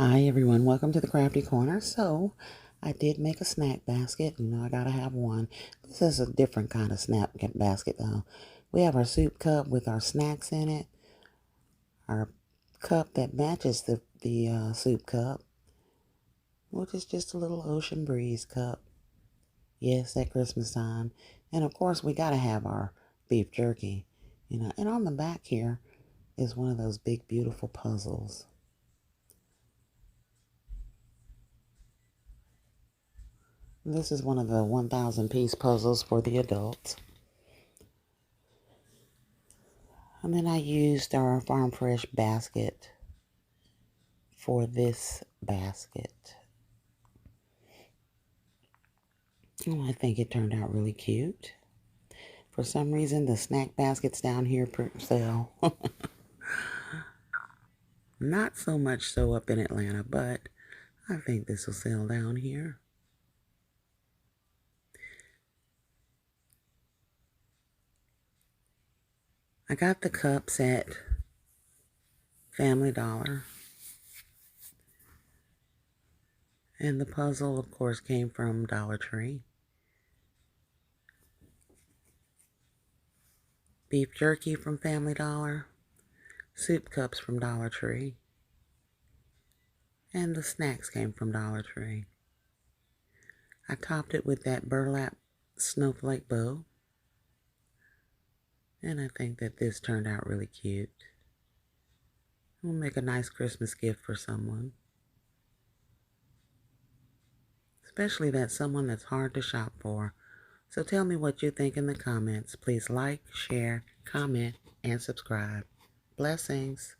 Hi everyone, welcome to the Crafty Corner. So, I did make a snack basket. I gotta have one. This is a different kind of snack basket though. We have our soup cup with our snacks in it, our cup that matches the soup cup, which is just a little ocean breeze cup. Yes, at Christmas time. And of course, we gotta have our beef jerky. And on the back here is one of those big, beautiful puzzles. This is one of the 1,000 piece puzzles for the adults. And then I used our Farm Fresh basket for this basket. Oh, I think it turned out really cute. For some reason, the snack baskets down here sell. Not so much so up in Atlanta, but I think this will sell down here. I got the cups at Family Dollar. And the puzzle, of course, came from Dollar Tree. Beef jerky from Family Dollar. Soup cups from Dollar Tree. And the snacks came from Dollar Tree. I topped it with that burlap snowflake bow. And I think that this turned out really cute. It'll make a nice Christmas gift for someone. Especially that someone that's hard to shop for. So tell me what you think in the comments. Please like, share, comment, and subscribe. Blessings.